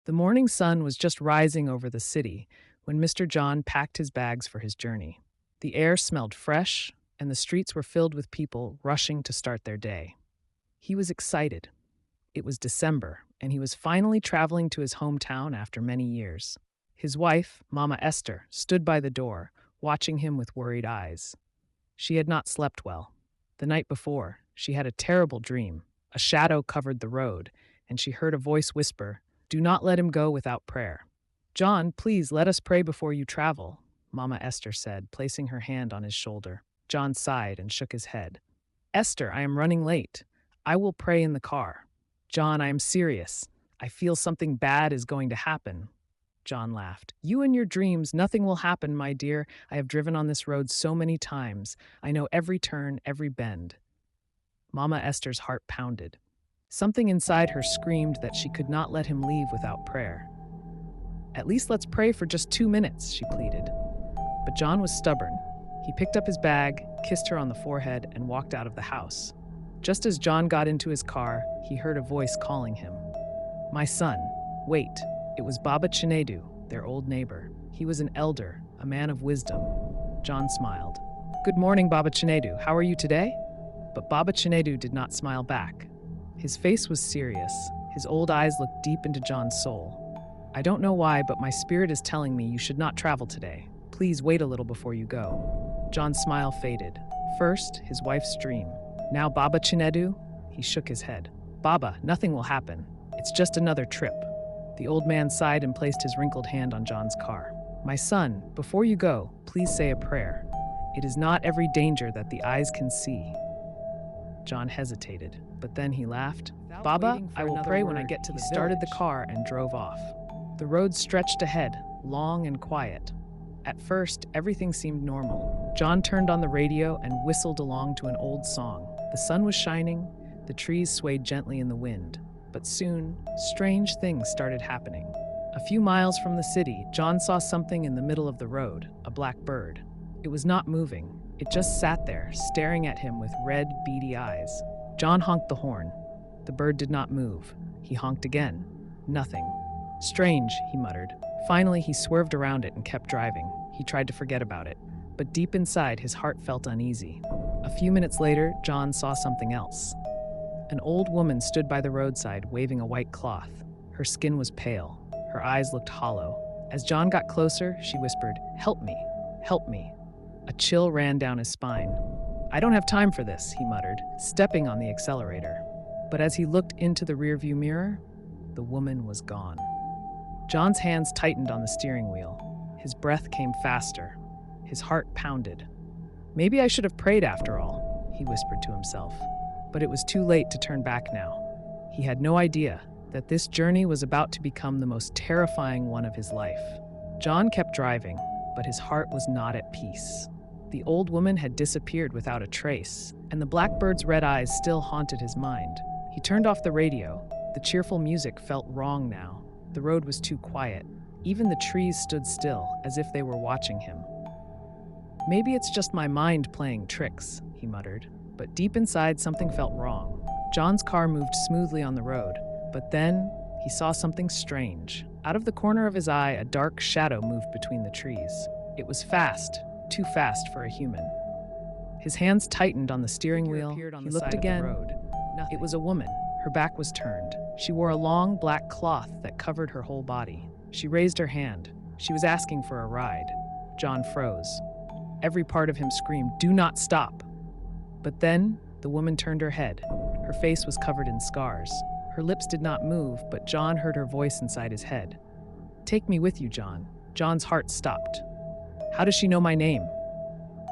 The morning sun was just rising over the city when Mr. John packed his bags for his journey. The air smelled fresh, and the streets were filled with people rushing to start their day. He was excited. It was December, and he was finally traveling to his hometown after many years. His wife, Mama Esther, stood by the door, watching him with worried eyes. She had not slept well. The night before, she had a terrible dream. A shadow covered the road, and she heard a voice whisper, "Do not let him go without prayer." "John, please let us pray before you travel," Mama Esther said, placing her hand on his shoulder. John sighed and shook his head. "Esther, I am running late. I will pray in the car." "John, I am serious. I feel something bad is going to happen." John laughed. "You and your dreams, nothing will happen, my dear. I have driven on this road so many times. I know every turn, every bend." Mama Esther's heart pounded. Something inside her screamed that she could not let him leave without prayer. "At least let's pray for just 2 minutes," she pleaded. But John was stubborn. He picked up his bag, kissed her on the forehead, and walked out of the house. Just as John got into his car, he heard a voice calling him. "My son, wait." It was Baba Chinedu, their old neighbor. He was an elder, a man of wisdom. John smiled. "Good morning, Baba Chinedu. How are you today?" But Baba Chinedu did not smile back. His face was serious. His old eyes looked deep into John's soul. "I don't know why, but my spirit is telling me you should not travel today. Please wait a little before you go." John's smile faded. First, his wife's dream. Now Baba Chinedu? He shook his head. "Baba, nothing will happen. It's just another trip." The old man sighed and placed his wrinkled hand on John's car. "My son, before you go, please say a prayer. It is not every danger that the eyes can see." John hesitated, but then he laughed. "Baba, I will pray when I get to the village." He started the car and drove off. The road stretched ahead, long and quiet. At first, everything seemed normal. John turned on the radio and whistled along to an old song. The sun was shining, the trees swayed gently in the wind. But soon, strange things started happening. A few miles from the city, John saw something in the middle of the road, a black bird. It was not moving. It just sat there, staring at him with red, beady eyes. John honked the horn. The bird did not move. He honked again. Nothing. "Strange," he muttered. Finally, he swerved around it and kept driving. He tried to forget about it. But deep inside, his heart felt uneasy. A few minutes later, John saw something else. An old woman stood by the roadside, waving a white cloth. Her skin was pale. Her eyes looked hollow. As John got closer, she whispered, "Help me, help me." A chill ran down his spine. "I don't have time for this," he muttered, stepping on the accelerator. But as he looked into the rearview mirror, the woman was gone. John's hands tightened on the steering wheel. His breath came faster. His heart pounded. "Maybe I should have prayed after all," he whispered to himself. But it was too late to turn back now. He had no idea that this journey was about to become the most terrifying one of his life. John kept driving, but his heart was not at peace. The old woman had disappeared without a trace, and the blackbird's red eyes still haunted his mind. He turned off the radio. The cheerful music felt wrong now. The road was too quiet. Even the trees stood still, as if they were watching him. "Maybe it's just my mind playing tricks," he muttered. But deep inside, something felt wrong. John's car moved smoothly on the road, but then he saw something strange. Out of the corner of his eye, a dark shadow moved between the trees. It was fast, too fast for a human. His hands tightened on the steering wheel. He looked again. It was a woman. Her back was turned. She wore a long black cloth that covered her whole body. She raised her hand. She was asking for a ride. John froze. Every part of him screamed, "Do not stop!" But then, the woman turned her head. Her face was covered in scars. Her lips did not move, but John heard her voice inside his head. "Take me with you, John." John's heart stopped. "How does she know my name?"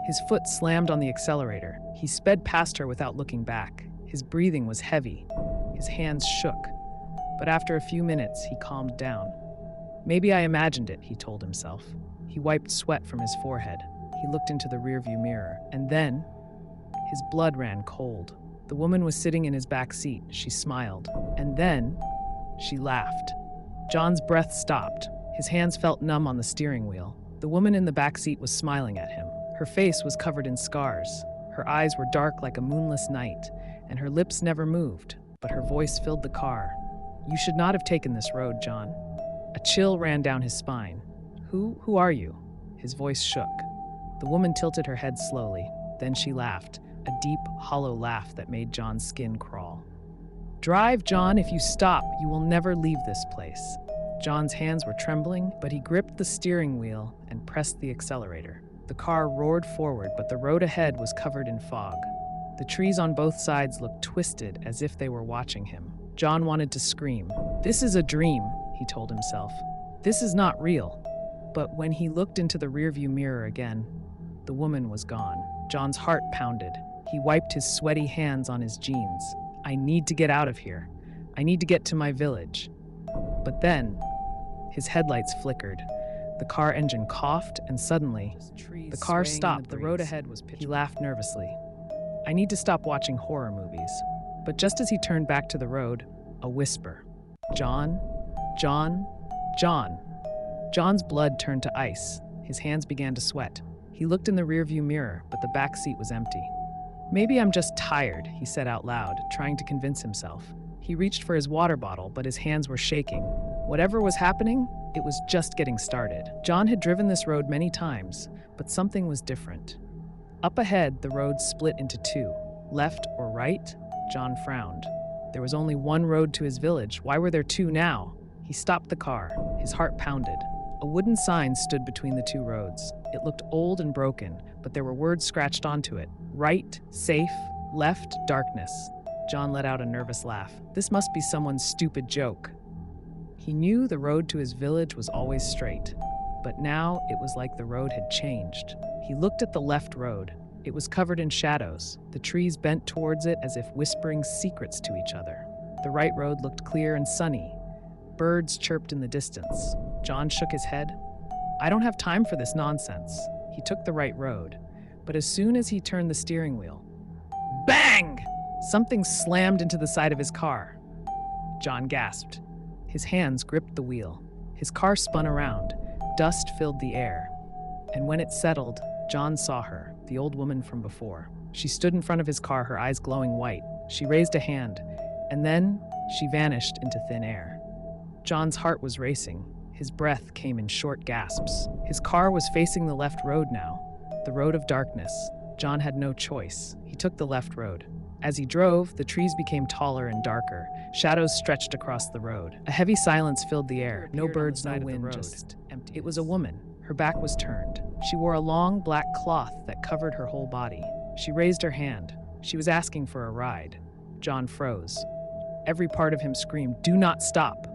His foot slammed on the accelerator. He sped past her without looking back. His breathing was heavy. His hands shook. But after a few minutes, he calmed down. "Maybe I imagined it," he told himself. He wiped sweat from his forehead. He looked into the rearview mirror, and then his blood ran cold. The woman was sitting in his back seat. She smiled. And then she laughed. John's breath stopped. His hands felt numb on the steering wheel. The woman in the back seat was smiling at him. Her face was covered in scars. Her eyes were dark like a moonless night, and her lips never moved, but her voice filled the car. "You should not have taken this road, John." A chill ran down his spine. Who are you? His voice shook. The woman tilted her head slowly. Then she laughed, a deep, hollow laugh that made John's skin crawl. Drive, John. If you stop, you will never leave this place. John's hands were trembling, but he gripped the steering wheel and pressed the accelerator. The car roared forward, but the road ahead was covered in fog. The trees on both sides looked twisted as if they were watching him. John wanted to scream. This is a dream, he told himself. This is not real. But when he looked into the rearview mirror again, the woman was gone. John's heart pounded. He wiped his sweaty hands on his jeans. I need to get out of here. I need to get to my village. But then, his headlights flickered. The car engine coughed, and suddenly, the car stopped. The road ahead was pitch black. He laughed nervously. I need to stop watching horror movies. But just as he turned back to the road, a whisper. John? John? John? John's blood turned to ice. His hands began to sweat. He looked in the rearview mirror, but the back seat was empty. Maybe I'm just tired, he said out loud, trying to convince himself. He reached for his water bottle, but his hands were shaking. Whatever was happening, it was just getting started. John had driven this road many times, but something was different. Up ahead, the road split into two. Left or right? John frowned. There was only one road to his village. Why were there two now? He stopped the car. His heart pounded. A wooden sign stood between the two roads. It looked old and broken, but there were words scratched onto it. Right, safe, left, darkness. John let out a nervous laugh. This must be someone's stupid joke. He knew the road to his village was always straight, but now it was like the road had changed. He looked at the left road. It was covered in shadows. The trees bent towards it as if whispering secrets to each other. The right road looked clear and sunny. Birds chirped in the distance. John shook his head. I don't have time for this nonsense. He took the right road, but as soon as he turned the steering wheel, bang! Something slammed into the side of his car. John gasped. His hands gripped the wheel. His car spun around. Dust filled the air. And when it settled, John saw her, the old woman from before. She stood in front of his car, her eyes glowing white. She raised a hand, and then she vanished into thin air. John's heart was racing. His breath came in short gasps. His car was facing the left road now, the road of darkness. John had no choice. He took the left road. As he drove, the trees became taller and darker. Shadows stretched across the road. A heavy silence filled the air. No birds, no wind, just empty. It was a woman. Her back was turned. She wore a long black cloth that covered her whole body. She raised her hand. She was asking for a ride. John froze. Every part of him screamed, "Do not stop!"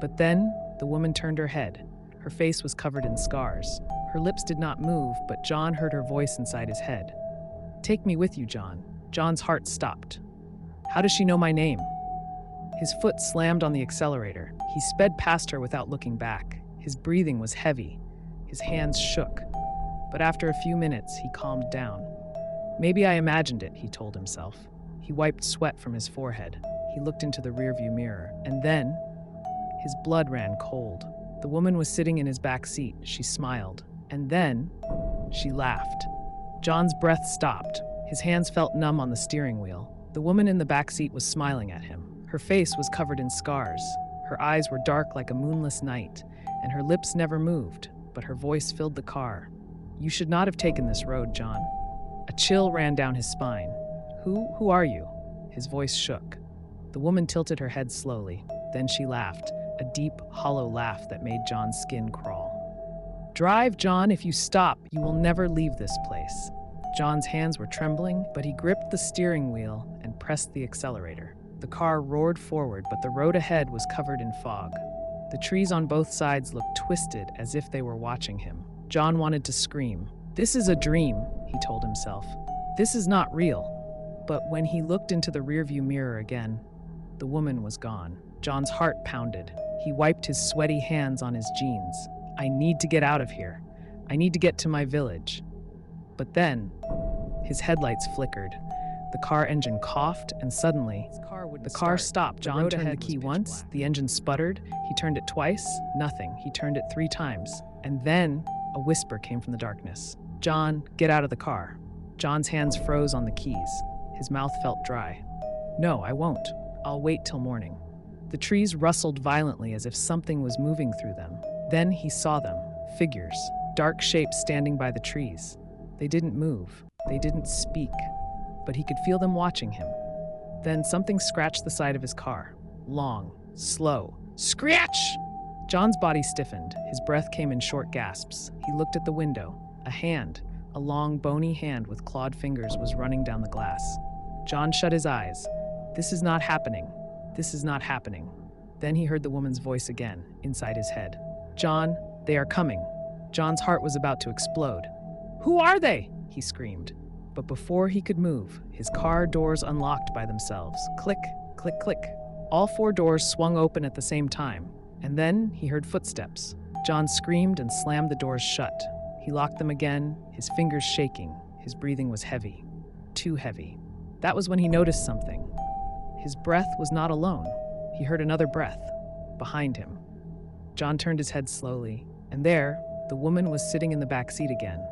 But then, the woman turned her head. Her face was covered in scars. Her lips did not move, but John heard her voice inside his head. Take me with you, John. John's heart stopped. How does she know my name? His foot slammed on the accelerator. He sped past her without looking back. His breathing was heavy. His hands shook. But after a few minutes, he calmed down. Maybe I imagined it, he told himself. He wiped sweat from his forehead. He looked into the rearview mirror, and then his blood ran cold. The woman was sitting in his back seat. She smiled, and then she laughed. John's breath stopped. His hands felt numb on the steering wheel. The woman in the back seat was smiling at him. Her face was covered in scars. Her eyes were dark like a moonless night, and her lips never moved, but her voice filled the car. You should not have taken this road, John. A chill ran down his spine. Who are you? His voice shook. The woman tilted her head slowly. Then she laughed, a deep, hollow laugh that made John's skin crawl. Drive, John. If you stop, you will never leave this place. John's hands were trembling, but he gripped the steering wheel and pressed the accelerator. The car roared forward, but the road ahead was covered in fog. The trees on both sides looked twisted as if they were watching him. John wanted to scream. This is a dream, he told himself. This is not real. But when he looked into the rearview mirror again, the woman was gone. John's heart pounded. He wiped his sweaty hands on his jeans. I need to get out of here. I need to get to my village. But then, his headlights flickered. The car engine coughed, and suddenly, the car stopped. John turned the key once, the engine sputtered. He turned it twice, nothing. He turned it 3 times. And then, a whisper came from the darkness. John, get out of the car. John's hands froze on the keys. His mouth felt dry. No, I won't. I'll wait till morning. The trees rustled violently as if something was moving through them. Then he saw them, figures, dark shapes standing by the trees. They didn't move, they didn't speak, but he could feel them watching him. Then something scratched the side of his car. Long, slow. Scratch! John's body stiffened. His breath came in short gasps. He looked at the window. A hand, a long, bony hand with clawed fingers, was running down the glass. John shut his eyes. This is not happening. This is not happening. Then he heard the woman's voice again, inside his head. John, they are coming. John's heart was about to explode. Who are they? He screamed. But before he could move, his car doors unlocked by themselves. Click, click, click. All 4 doors swung open at the same time, and then he heard footsteps. John screamed and slammed the doors shut. He locked them again, his fingers shaking. His breathing was heavy. Too heavy. That was when he noticed something. His breath was not alone. He heard another breath, behind him. John turned his head slowly, and there, the woman was sitting in the back seat again.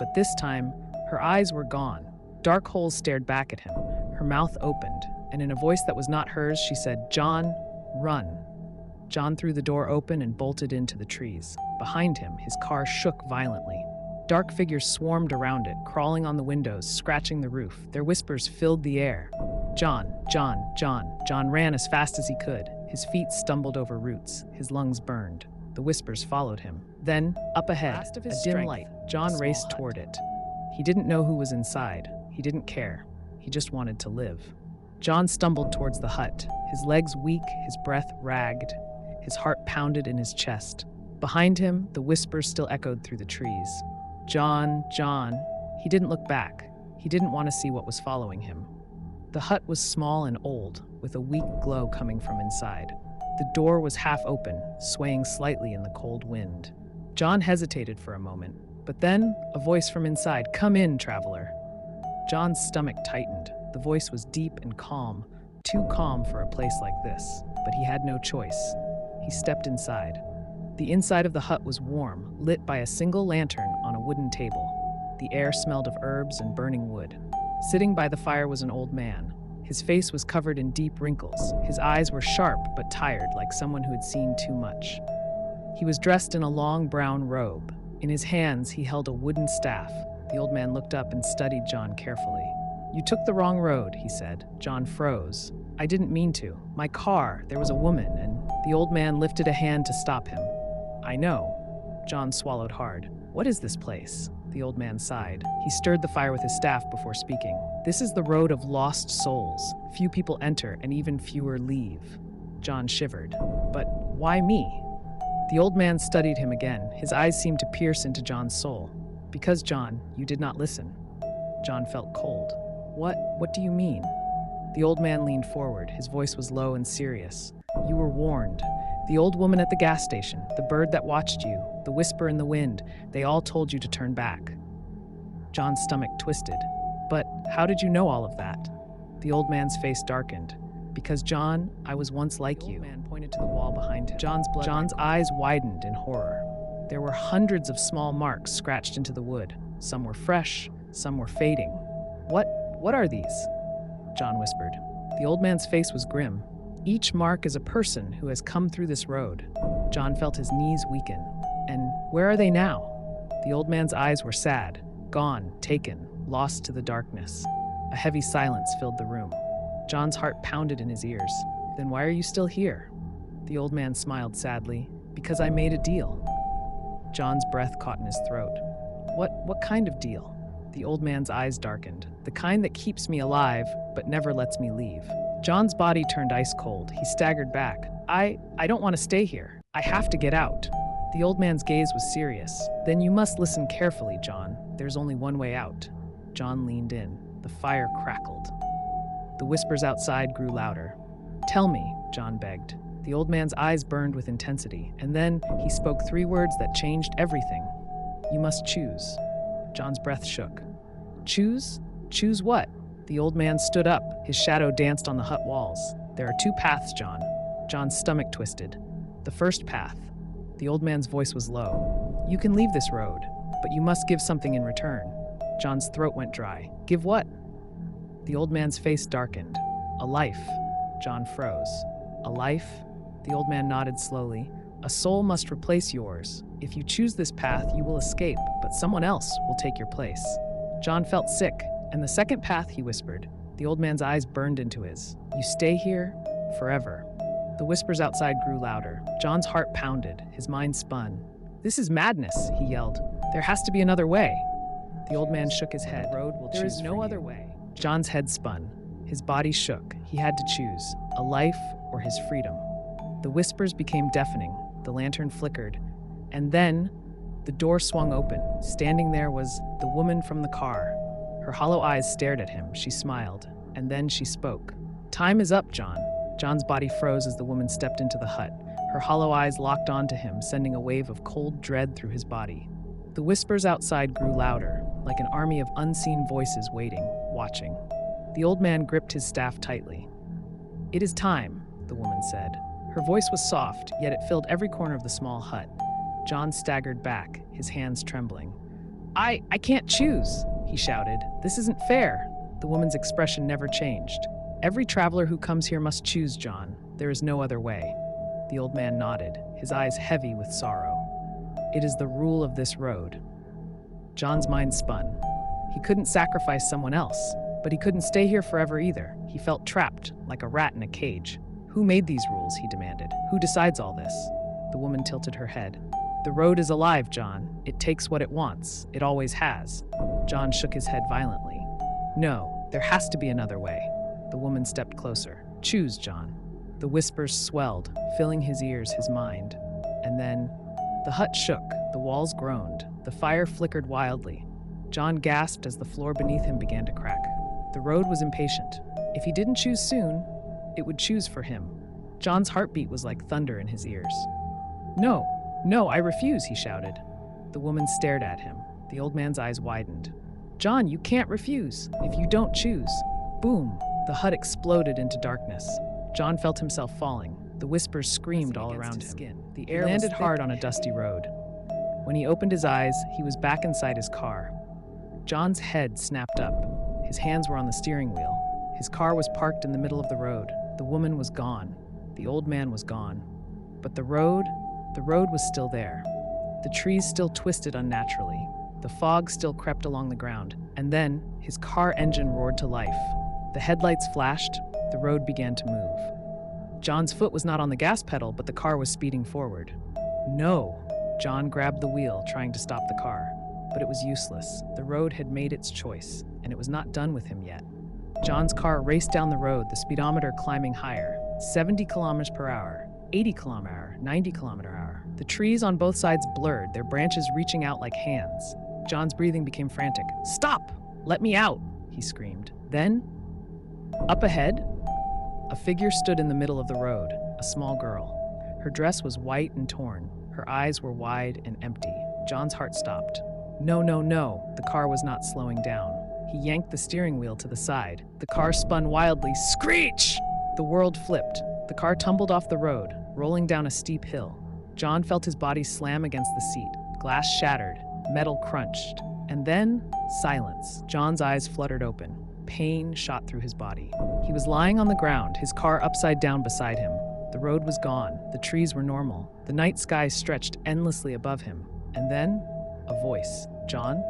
But this time, her eyes were gone. Dark holes stared back at him. Her mouth opened, and in a voice that was not hers, she said, "John, run." John threw the door open and bolted into the trees. Behind him, his car shook violently. Dark figures swarmed around it, crawling on the windows, scratching the roof. Their whispers filled the air. John, John, John. John ran as fast as he could. His feet stumbled over roots. His lungs burned. The whispers followed him. Then, up ahead, a dim light. John raced toward it. He didn't know who was inside. He didn't care. He just wanted to live. John stumbled towards the hut, his legs weak, his breath ragged. His heart pounded in his chest. Behind him, the whispers still echoed through the trees. John, John. He didn't look back. He didn't want to see what was following him. The hut was small and old, with a weak glow coming from inside. The door was half open, swaying slightly in the cold wind. John hesitated for a moment, but then a voice from inside, "Come in, traveler." John's stomach tightened. The voice was deep and calm, too calm for a place like this, but he had no choice. He stepped inside. The inside of the hut was warm, lit by a single lantern on a wooden table. The air smelled of herbs and burning wood. Sitting by the fire was an old man. His face was covered in deep wrinkles. His eyes were sharp but tired, like someone who had seen too much. He was dressed in a long brown robe. In his hands, he held a wooden staff. The old man looked up and studied John carefully. "You took the wrong road," he said. John froze. "I didn't mean to. My car, there was a woman," and the old man lifted a hand to stop him. "I know." John swallowed hard. "What is this place?" The old man sighed. He stirred the fire with his staff before speaking. "This is the road of lost souls. Few people enter and even fewer leave." John shivered. "But why me?" The old man studied him again. His eyes seemed to pierce into John's soul. "Because, John, you did not listen." John felt cold. What do you mean?" The old man leaned forward. His voice was low and serious. "You were warned. The old woman at the gas station, the bird that watched you, the whisper in the wind, they all told you to turn back." John's stomach twisted. "But how did you know all of that?" The old man's face darkened. "Because, John, I was once like you." The old man pointed to the wall behind him. John's eyes widened in horror. There were hundreds of small marks scratched into the wood. Some were fresh, some were fading. What are these?" John whispered. The old man's face was grim. "Each mark is a person who has come through this road." John felt his knees weaken. "And where are they now?" The old man's eyes were sad, gone, taken, lost to the darkness. A heavy silence filled the room. John's heart pounded in his ears. "Then why are you still here?" The old man smiled sadly. "Because I made a deal." John's breath caught in his throat. What kind of deal?" The old man's eyes darkened. "The kind that keeps me alive, but never lets me leave." John's body turned ice cold. He staggered back. I don't want to stay here. I have to get out." The old man's gaze was serious. "Then you must listen carefully, John. There's only one way out." John leaned in. The fire crackled. The whispers outside grew louder. "Tell me," John begged. The old man's eyes burned with intensity, and then he spoke 3 words that changed everything. "You must choose." John's breath shook. "Choose? Choose what?" The old man stood up. His shadow danced on the hut walls. "There are 2 paths, John." John's stomach twisted. "The first path." The old man's voice was low. "You can leave this road, but you must give something in return." John's throat went dry. "Give what?" The old man's face darkened. "A life." John froze. "A life?" The old man nodded slowly. A soul must replace yours. If you choose this path, you will escape, but someone else will take your place. John felt sick, and the second path, he whispered. The old man's eyes burned into his. You stay here forever. The whispers outside grew louder. John's heart pounded. His mind spun. This is madness, he yelled. There has to be another way. The old man shook his head. There is no other way. John's head spun. His body shook. He had to choose, a life or his freedom. The whispers became deafening. The lantern flickered. And then, the door swung open. Standing there was the woman from the car. Her hollow eyes stared at him. She smiled. And then she spoke. Time is up, John. John's body froze as the woman stepped into the hut. Her hollow eyes locked onto him, sending a wave of cold dread through his body. The whispers outside grew louder, like an army of unseen voices waiting, watching. The old man gripped his staff tightly. It is time, the woman said. Her voice was soft, yet it filled every corner of the small hut. John staggered back, his hands trembling. I can't choose, he shouted. This isn't fair. The woman's expression never changed. Every traveler who comes here must choose, John. There is no other way. The old man nodded, his eyes heavy with sorrow. It is the rule of this road. John's mind spun. He couldn't sacrifice someone else, but he couldn't stay here forever either. He felt trapped, like a rat in a cage. Who made these rules, he demanded. Who decides all this? The woman tilted her head. The road is alive, John. It takes what it wants. It always has. John shook his head violently. No, there has to be another way. The woman stepped closer. Choose, John. The whispers swelled, filling his ears, his mind. And then, the hut shook, the walls groaned, the fire flickered wildly. John gasped as the floor beneath him began to crack. The road was impatient. If he didn't choose soon, it would choose for him. John's heartbeat was like thunder in his ears. No, I refuse, he shouted. The woman stared at him. The old man's eyes widened. John, you can't refuse. If you don't choose. Boom, the hut exploded into darkness. John felt himself falling. The whispers screamed all around him. The air landed hard on a dusty road. When he opened his eyes, he was back inside his car. John's head snapped up. His hands were on the steering wheel. His car was parked in the middle of the road. The woman was gone. The old man was gone. But the road was still there. The trees still twisted unnaturally. The fog still crept along the ground. And then, his car engine roared to life. The headlights flashed. The road began to move. John's foot was not on the gas pedal, but the car was speeding forward. No! John grabbed the wheel, trying to stop the car. But it was useless. The road had made its choice, and it was not done with him yet. John's car raced down the road, the speedometer climbing higher. 70 kilometers per hour, 80 kilometers per hour, 90 kilometers per hour. The trees on both sides blurred, their branches reaching out like hands. John's breathing became frantic. Stop! Let me out! He screamed. Then, up ahead, a figure stood in the middle of the road, a small girl. Her dress was white and torn. Her eyes were wide and empty. John's heart stopped. No. The car was not slowing down. He yanked the steering wheel to the side. The car spun wildly. Screech! The world flipped. The car tumbled off the road, rolling down a steep hill. John felt his body slam against the seat. Glass shattered. Metal crunched. And then, silence. John's eyes fluttered open. Pain shot through his body. He was lying on the ground, his car upside down beside him. The road was gone. The trees were normal. The night sky stretched endlessly above him. And then, a voice. John?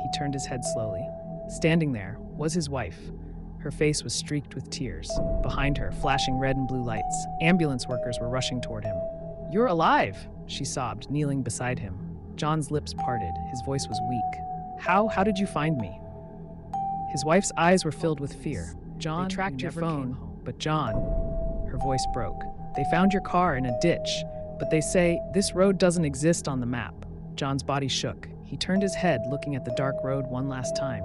He turned his head slowly. Standing there was his wife. Her face was streaked with tears. Behind her, flashing red and blue lights, ambulance workers were rushing toward him. You're alive, she sobbed, kneeling beside him. John's lips parted. His voice was weak. How did you find me? His wife's eyes were filled with fear. John, they tracked your phone, but John, her voice broke. They found your car in a ditch, but they say this road doesn't exist on the map. John's body shook. He turned his head, looking at the dark road one last time.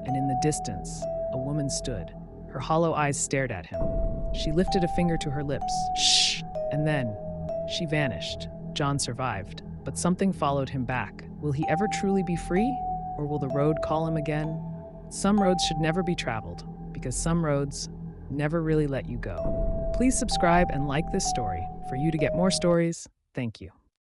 And in the distance, a woman stood. Her hollow eyes stared at him. She lifted a finger to her lips. Shh! And then, she vanished. John survived, but something followed him back. Will he ever truly be free? Or will the road call him again? Some roads should never be traveled, because some roads never really let you go. Please subscribe and like this story. For you to get more stories, thank you.